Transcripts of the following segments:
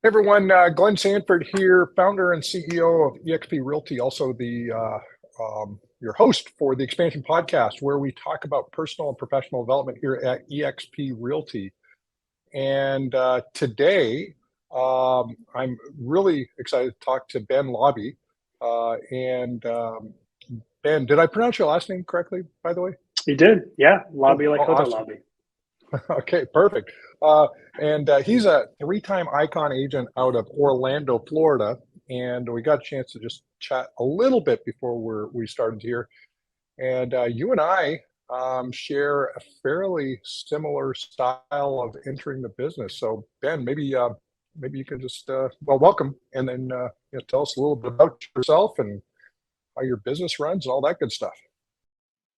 Everyone, Glenn Sanford here, founder and CEO of eXp Realty, also the your host for the Expansion Podcast, where we talk about personal and professional development here at eXp Realty. And today, I'm really excited to talk to Ben Laube. Ben, did I pronounce your last name correctly, by the way? You did, yeah. Oh, Lobby like hotel awesome. lobby. Okay, perfect. And he's a three-time ICON agent out of Orlando, Florida. And we got a chance to just chat a little bit before we started here. And you and I share a fairly similar style of entering the business. So Ben, maybe you can just welcome, and then tell us a little bit about yourself and how your business runs and all that good stuff.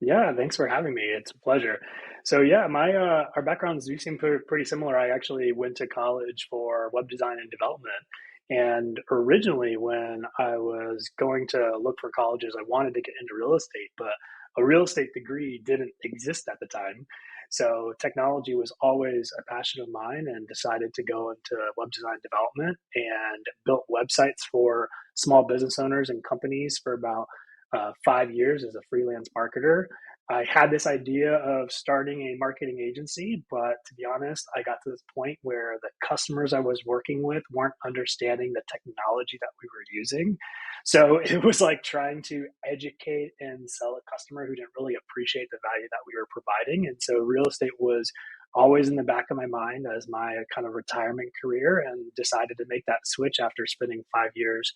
Yeah, thanks for having me. It's a pleasure. So yeah, my our backgrounds do seem pretty similar. I actually went to college for web design and development. And originally, when I was going to look for colleges, I wanted to get into real estate, but a real estate degree didn't exist at the time. So technology was always a passion of mine, and decided to go into web design development and built websites for small business owners and companies for about 5 years as a freelance marketer. I had this idea of starting a marketing agency, but to be honest, I got to this point where the customers I was working with weren't understanding the technology that we were using. So it was like trying to educate and sell a customer who didn't really appreciate the value that we were providing. And so real estate was always in the back of my mind as my kind of retirement career, and decided to make that switch after spending 5 years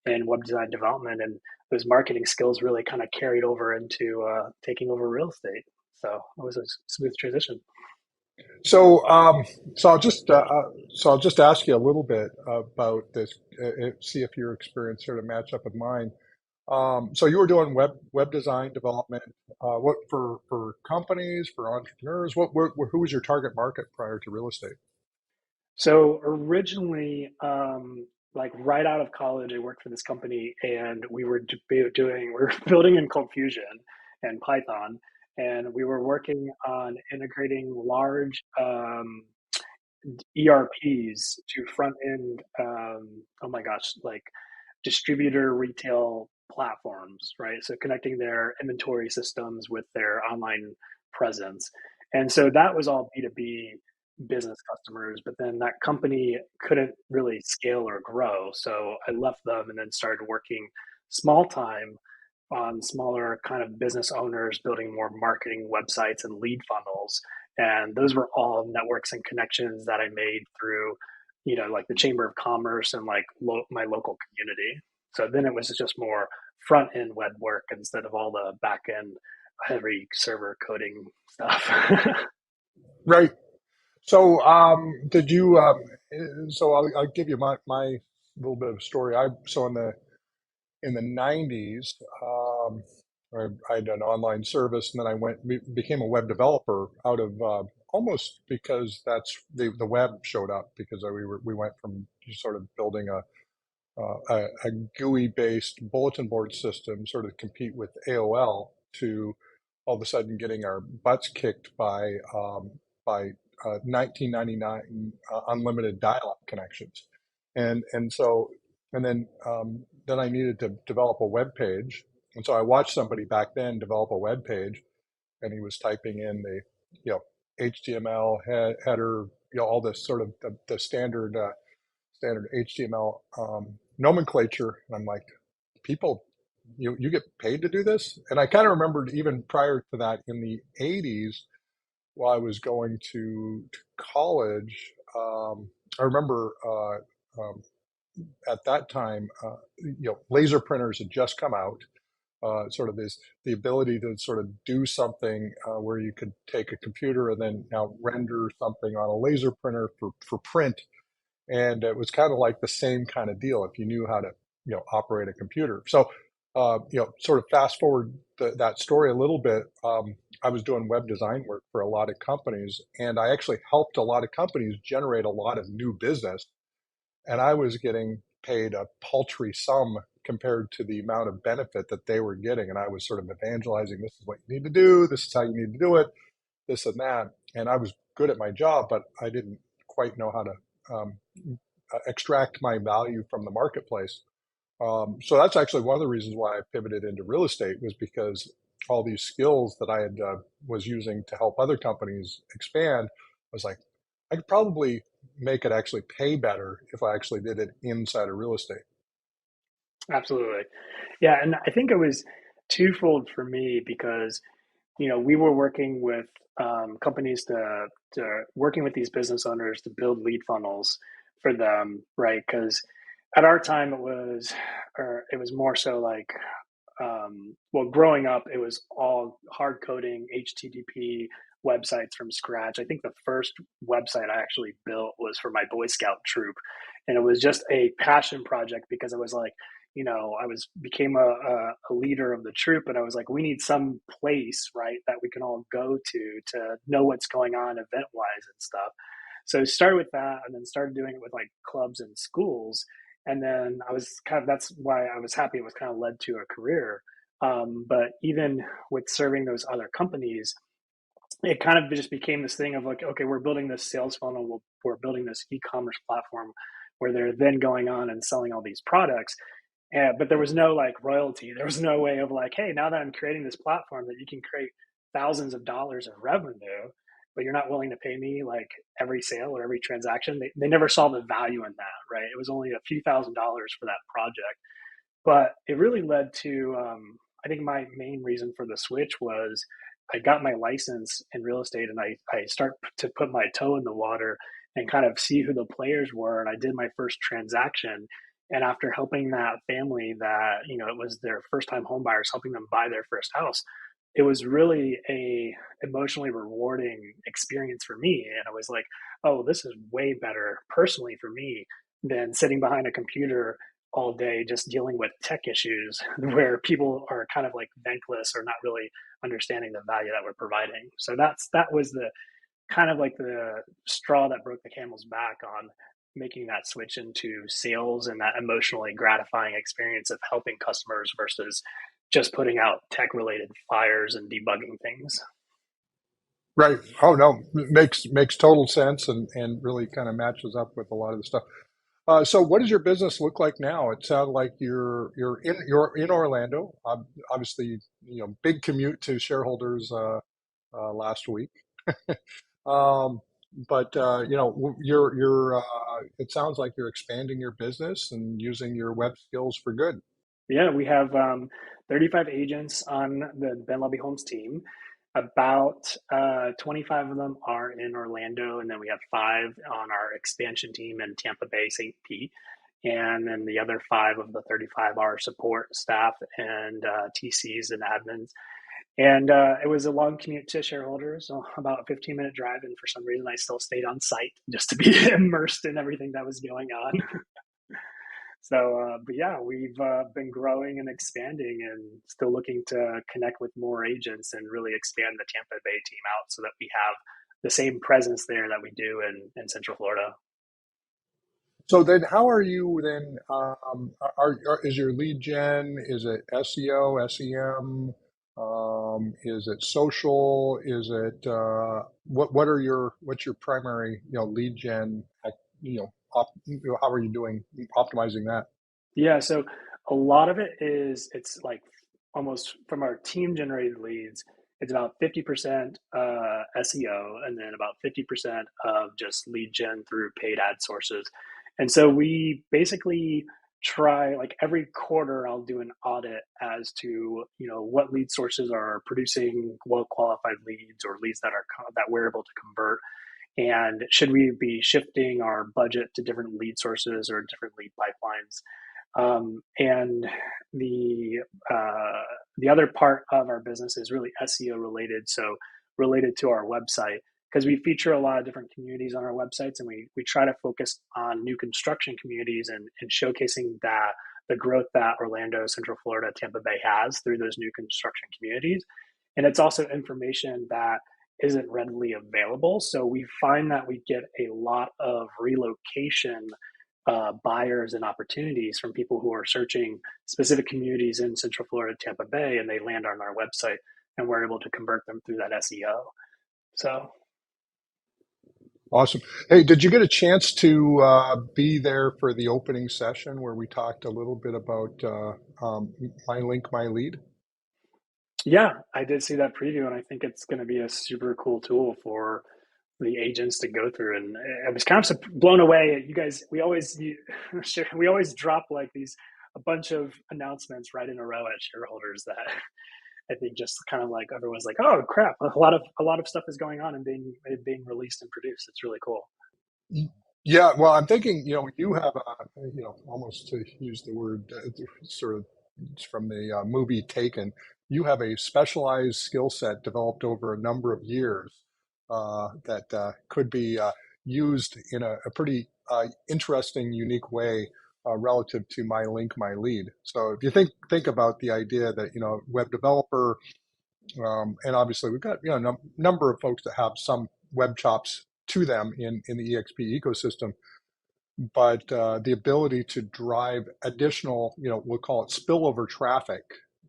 in web design development. And those marketing skills really kind of carried over into taking over real estate. So it was a smooth transition. So, so I'll just ask you a little bit about this, see if your experience sort of match up with mine. So you were doing web design development, what for companies, for entrepreneurs? Who was your target market prior to real estate? So originally, like right out of college, I worked for this company, and we were building in Confusion and Python, and we were working on integrating large ERPs to front end. Oh my gosh, like distributor retail platforms, right? So connecting their inventory systems with their online presence. And so that was all B2B business customers, but then that company couldn't really scale or grow. So I left them and then started working small time on smaller kind of business owners building more marketing websites and lead funnels. And those were all networks and connections that I made through, like the Chamber of Commerce and like my local community. So then it was just more front end web work instead of all the back end heavy server coding stuff. Right. So, did you? So I'll give you my little bit of a story. So in the '90s, I had an online service, and then became a web developer out of almost because the web showed up because we went from sort of building a GUI based bulletin board system sort of compete with AOL to all of a sudden getting our butts kicked by 1999 unlimited dial-up connections, and so then I needed to develop a web page, and so I watched somebody back then develop a web page, and he was typing in the HTML header, all this sort of the standard HTML nomenclature, and I'm like, people, you get paid to do this? And I kind of remembered even prior to that in the '80s while I was going to college. I remember at that time, laser printers had just come out. Sort of this the ability to sort of do something where you could take a computer and then now render something on a laser printer for print, and it was kind of like the same kind of deal if you knew how to operate a computer. So sort of fast forward that story a little bit. I was doing web design work for a lot of companies, and I actually helped a lot of companies generate a lot of new business, and I was getting paid a paltry sum compared to the amount of benefit that they were getting. And I was sort of evangelizing, this is what you need to do, this is how you need to do it, this and that. And I was good at my job, but I didn't quite know how to extract my value from the marketplace. So that's actually one of the reasons why I pivoted into real estate, was because all these skills that I had was using to help other companies expand, I was like, I could probably make it actually pay better if I actually did it inside of real estate. Absolutely. Yeah, and I think it was twofold for me because we were working with companies to working with these business owners to build lead funnels for them, right? Because at our time it was more so like well, growing up, it was all hard coding HTTP websites from scratch. I think the first website I actually built was for my Boy Scout troop, and it was just a passion project because I was like, I was became a leader of the troop, and I was like, we need some place, right, that we can all go to know what's going on event wise and stuff. So I started with that, and then started doing it with like clubs and schools, and then I was kind of that's why I was happy it was kind of led to a career. But even with serving those other companies, it kind of just became this thing of like, okay, we're building this sales funnel, we're building this e-commerce platform where they're then going on and selling all these products. But there was no like royalty. There was no way of like, hey, now that I'm creating this platform that you can create thousands of dollars of revenue, but you're not willing to pay me like every sale or every transaction. They never saw the value in that, right? It was only a few $1,000s for that project. But it really led to, I think my main reason for the switch was I got my license in real estate, and I start to put my toe in the water and kind of see who the players were. And I did my first transaction. And after helping that family that, it was their first time home buyers, helping them buy their first house, it was really a emotionally rewarding experience for me. And I was like, oh, this is way better personally for me than sitting behind a computer all day just dealing with tech issues where people are kind of like thankless or not really understanding the value that we're providing. So that was the kind of like the straw that broke the camel's back on making that switch into sales and that emotionally gratifying experience of helping customers versus just putting out tech related fires and debugging things. Right. Oh no, makes total sense, and really kind of matches up with a lot of the stuff. So what does your business look like now? It sounds like you're in Orlando. Obviously, big commute to shareholders last week. Um, but it sounds like you're expanding your business and using your web skills for good. Yeah, we have 35 agents on the Ben Laube Homes team. About 25 of them are in Orlando, and then we have five on our expansion team in Tampa Bay, St. Pete. And then the other five of the 35 are support staff and TCs and admins. And it was a long commute to shareholders, so about a 15-minute drive. And for some reason, I still stayed on site just to be immersed in everything that was going on. So, but yeah, we've been growing and expanding and still looking to connect with more agents and really expand the Tampa Bay team out so that we have the same presence there that we do in Central Florida. So then, how are you then? Is your lead gen? Is it SEO, SEM? Is it social? Is it what's your primary lead gen? How are you doing optimizing that? Yeah, so a lot of it is it's like almost from our team generated leads, it's about 50% SEO and then about 50% of just lead gen through paid ad sources. And so we basically try like every quarter I'll do an audit as to, what lead sources are producing well qualified leads or leads that we're able to convert, and should we be shifting our budget to different lead sources or different lead pipelines. And the uh, the other part of our business is really SEO related, so related to our website because we feature a lot of different communities on our websites, and we try to focus on new construction communities and showcasing that the growth that Orlando, Central Florida, Tampa Bay has through those new construction communities. And it's also information that isn't readily available. So we find that we get a lot of relocation buyers and opportunities from people who are searching specific communities in Central Florida, Tampa Bay, and they land on our website, and we're able to convert them through that SEO. So Awesome. Hey, did you get a chance to be there for the opening session where we talked a little bit about My Link, My Lead? Yeah, I did see that preview, and I think it's going to be a super cool tool for the agents to go through. And I was kind of blown away. You guys, we always drop like these a bunch of announcements right in a row at shareholders that I think just kind of like everyone's like, oh crap, a lot of stuff is going on and being released and produced. It's really cool. Yeah, well, I'm thinking, you have, almost to use the word sort of from the movie Taken, you have a specialized skill set developed over a number of years that could be used in a pretty interesting, unique way relative to My Link, My Lead. So if you think about the idea that, web developer, and obviously, we've got number of folks that have some web chops to them in the EXP ecosystem, but the ability to drive additional, we'll call it spillover traffic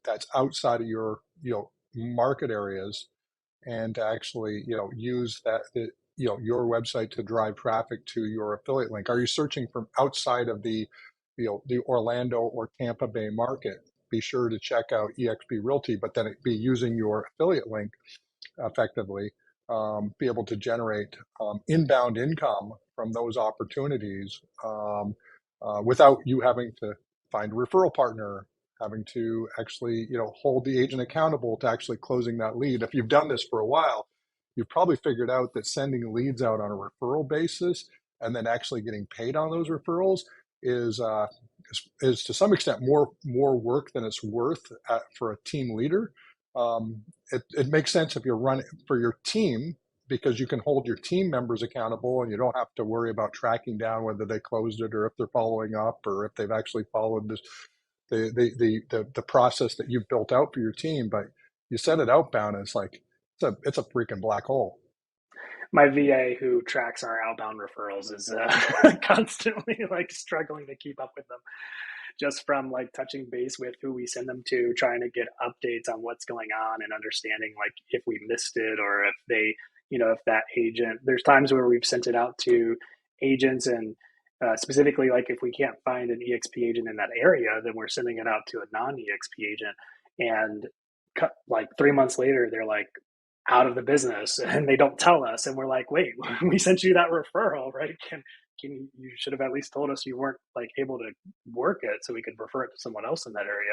that's outside of your market areas, and to actually use your website to drive traffic to your affiliate link. Are you searching from outside of the Orlando or Tampa Bay market? Be sure to check out EXP Realty, but then it be using your affiliate link effectively, be able to generate inbound income from those opportunities, without you having to find a referral partner, having to actually hold the agent accountable to actually closing that lead. If you've done this for a while, you've probably figured out that sending leads out on a referral basis and then actually getting paid on those referrals is is to some extent more work than it's worth for a team leader. It makes sense if you're running for your team, because you can hold your team members accountable and you don't have to worry about tracking down whether they closed it or if they're following up or if they've actually followed this the process that you've built out for your team. But you set it outbound, and it's a freaking black hole. My VA who tracks our outbound referrals is constantly like struggling to keep up with them, just from like touching base with who we send them to, trying to get updates on what's going on and understanding like if we missed it or if they, if that agent, there's times where we've sent it out to agents and specifically like if we can't find an EXP agent in that area, then we're sending it out to a non EXP agent. And like 3 months later, they're like out of the business and they don't tell us. And we're like, wait, we sent you that referral, right? You should have at least told us you weren't like able to work it so we could refer it to someone else in that area.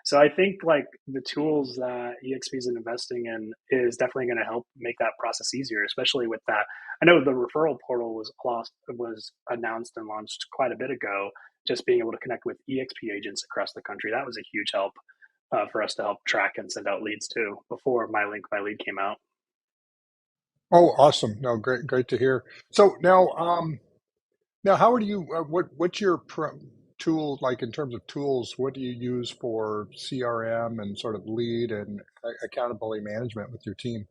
So I think like the tools that EXP is investing in is definitely going to help make that process easier, especially with that. I know the referral portal was announced and launched quite a bit ago. Just being able to connect with EXP agents across the country, that was a huge help for us to help track and send out leads too before My Link My Lead came out. Oh, awesome! No, great to hear. So now, how do you what's your tool like in terms of tools? What do you use for CRM and sort of lead and accountability management with your team?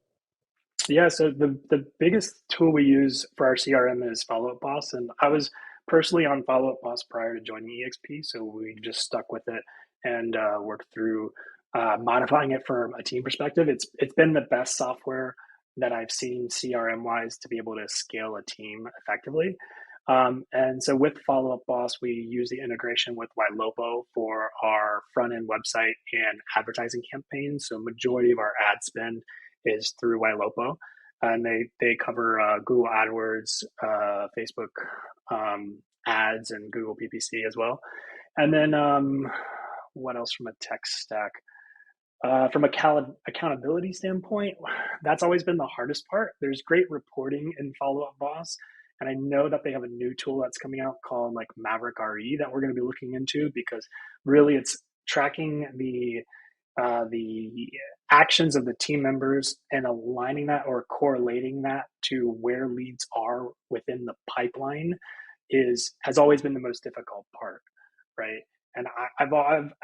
Yeah, so the biggest tool we use for our CRM is Follow Up Boss, and I was personally on Follow Up Boss prior to joining EXP, so we just stuck with it and worked through modifying it from a team perspective. It's been the best software that I've seen CRM wise to be able to scale a team effectively. And so with Follow Up Boss, we use the integration with Ylopo for our front end website and advertising campaigns. So majority of our ad spend is through Ylopo, and they cover Google AdWords, Facebook ads, and Google PPC as well. And then what else from a tech stack? From accountability standpoint, that's always been the hardest part. There's great reporting in Follow Up Boss, and I know that they have a new tool that's coming out called like Maverick RE that we're going to be looking into because really it's tracking the actions of the team members and aligning that or correlating that to where leads are within the pipeline is has always been the most difficult part, right? And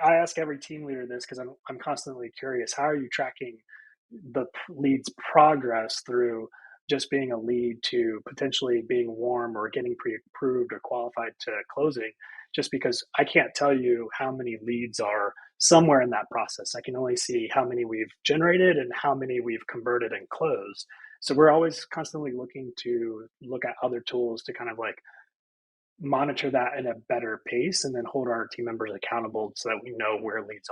I ask every team leader this because I'm constantly curious. How are you tracking the lead's progress through just being a lead to potentially being warm or getting pre-approved or qualified to closing? just because I can't tell you how many leads are somewhere in that process. I can only see how many we've generated and how many we've converted and closed. So we're always constantly looking to look at other tools to kind of like monitor that in a better pace and then hold our team members accountable so that we know where leads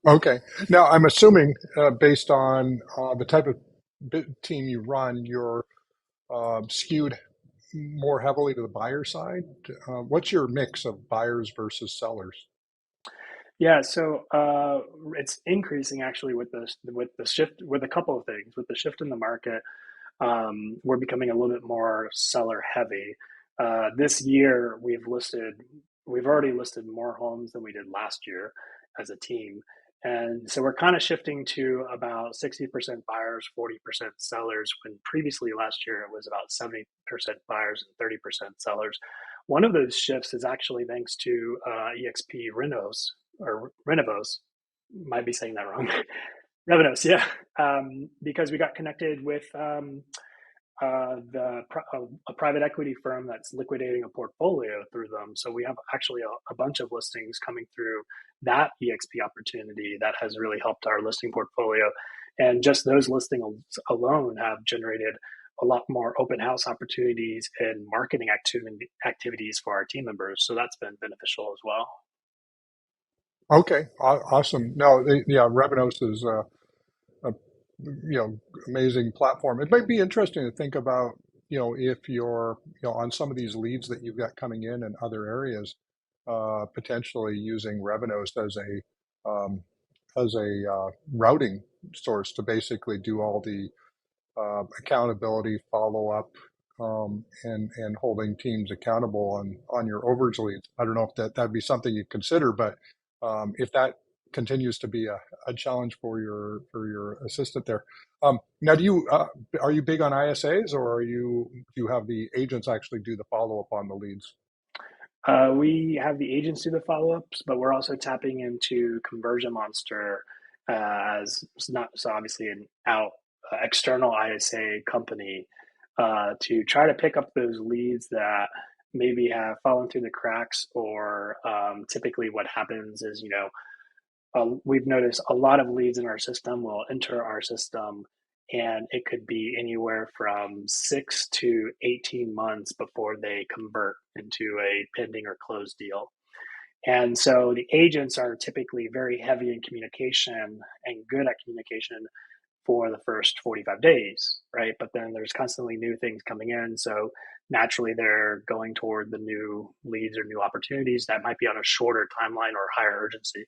are. Okay. Now, I'm assuming, based on the type of team you run, you're skewed more heavily to the buyer side. What's your mix of buyers versus sellers? Yeah, so it's increasing actually with the shift with a couple of things. With the shift in the market, we're becoming a little bit more seller heavy. This year, we've already listed more homes than we did last year as a team. And so we're kind of shifting to about 60% buyers, 40% sellers, when previously last year it was about 70% buyers and 30% sellers. One of those shifts is actually thanks to EXP Renos or Renovos. Might be saying that wrong. Revenues, yeah, because we got connected with a private equity firm that's liquidating a portfolio through them. So we have actually a bunch of listings coming through that EXP opportunity that has really helped our listing portfolio. And just those listings alone have generated a lot more open house opportunities and marketing activities for our team members. So that's been beneficial as well. Okay, awesome. No, yeah, Revenos is a amazing platform. It might be interesting to think about, if you're on some of these leads that you've got coming in other areas, potentially using Revenos as a routing source to basically do all the accountability, follow up, and holding teams accountable on your overage leads. I don't know if that'd be something you'd consider, but if that continues to be a challenge for your assistant there. Now, are you big on ISAs, or do you have the agents actually do the follow up on the leads? We have the agents do the follow ups, but we're also tapping into Conversion Monster as not so obviously an external ISA company to try to pick up those leads that maybe have fallen through the cracks, or typically what happens is, we've noticed a lot of leads in our system will enter our system, and it could be anywhere from 6 to 18 months before they convert into a pending or closed deal. And so the agents are typically very heavy in communication and good at communication for the first 45 days, right? But then there's constantly new things coming in. So naturally, they're going toward the new leads or new opportunities that might be on a shorter timeline or higher urgency.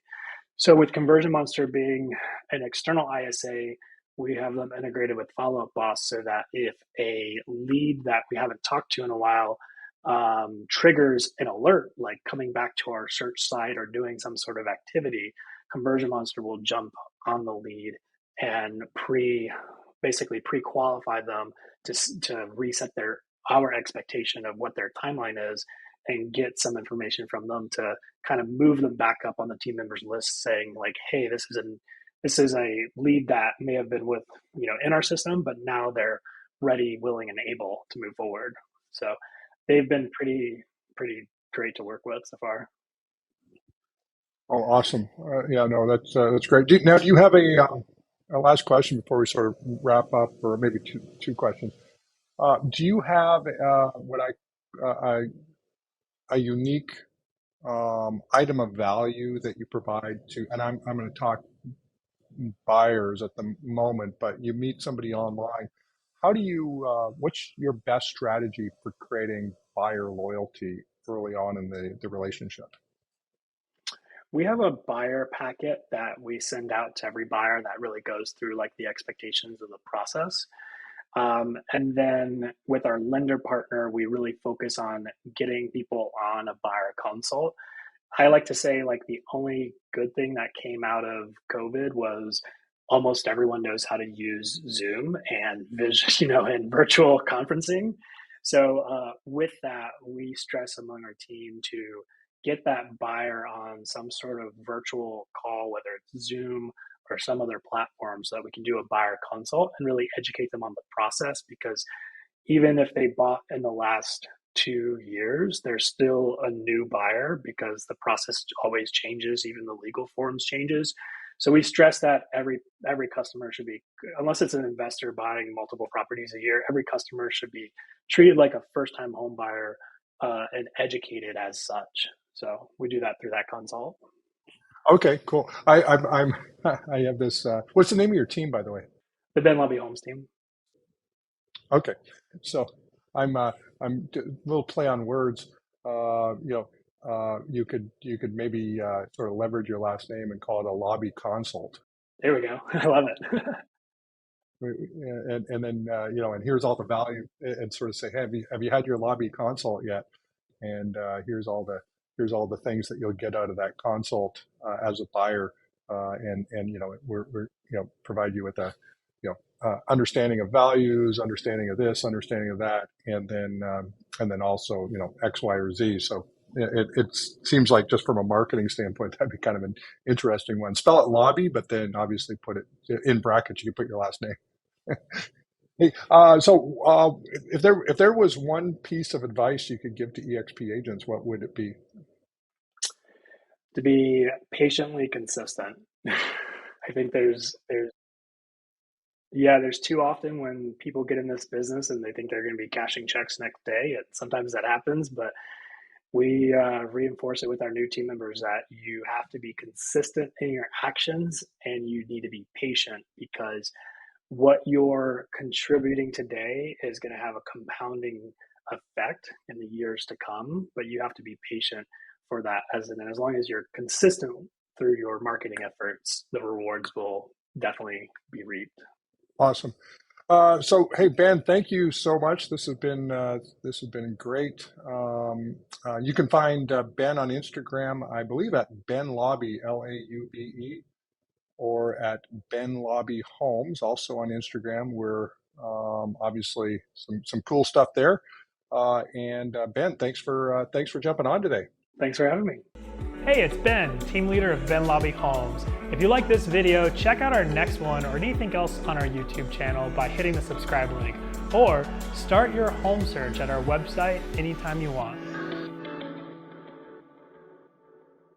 So with Conversion Monster being an external ISA, we have them integrated with Follow Up Boss so that if a lead that we haven't talked to in a while triggers an alert, like coming back to our search site or doing some sort of activity, Conversion Monster will jump on the lead and basically pre-qualify them to reset our expectation of what their timeline is and get some information from them to kind of move them back up on the team members list, saying like, hey, this is a lead that may have been with in our system, but now they're ready, willing, and able to move forward. So they've been pretty great to work with so far. Oh, awesome. Yeah, no, that's great. Now, do you have a last question before we sort of wrap up, or maybe two questions? Do you have what a unique item of value that you provide to, and I'm going to talk buyers at the moment, but you meet somebody online. What's your best strategy for creating buyer loyalty early on in the relationship? We have a buyer packet that we send out to every buyer that really goes through like the expectations of the process. And then with our lender partner, we really focus on getting people on a buyer consult. I like to say like the only good thing that came out of COVID was almost everyone knows how to use Zoom and and virtual conferencing. So with that, we stress among our team to get that buyer on some sort of virtual call, whether it's Zoom or some other platform, so that we can do a buyer consult and really educate them on the process. Because even if they bought in the last 2 years, there's still a new buyer because the process always changes, even the legal forms changes. So we stress that every customer should be, unless it's an investor buying multiple properties a year, every customer should be treated like a first-time home buyer and educated as such. So we do that through that consult. Okay, cool. I'm I have this. What's the name of your team, by the way? The Ben Laube Homes team. Okay, so I'm a little play on words. You could maybe sort of leverage your last name and call it a lobby consult. There we go. I love it. And then and here's all the value, and sort of say, hey, have you had your lobby consult yet? And here's all the things that you'll get out of that consult as a buyer, and we're provide you with a understanding of values, understanding of this, understanding of that, and then also X, Y, or Z. So it seems like, just from a marketing standpoint, that'd be kind of an interesting one. Spell it lobby, but then obviously put it in brackets. You can put your last name. Hey, if there was one piece of advice you could give to EXP agents, what would it be? To be patiently consistent. I think there's too often when people get in this business and they think they're going to be cashing checks next day. And sometimes that happens, but we reinforce it with our new team members that you have to be consistent in your actions and you need to be patient, because what you're contributing today is going to have a compounding effect in the years to come, but you have to be patient for that. As long as you're consistent through your marketing efforts, the rewards will definitely be reaped. Awesome. So, hey, Ben, thank you so much. This has been great. You can find Ben on Instagram, I believe, at Ben Laube, Laube, or at Ben Laube Homes, also on Instagram. We're obviously some cool stuff there. And Ben, thanks for jumping on today. Thanks for having me. Hey, it's Ben, team leader of Ben Laube Homes. If you like this video, check out our next one or anything else on our YouTube channel by hitting the subscribe link, or start your home search at our website anytime you want.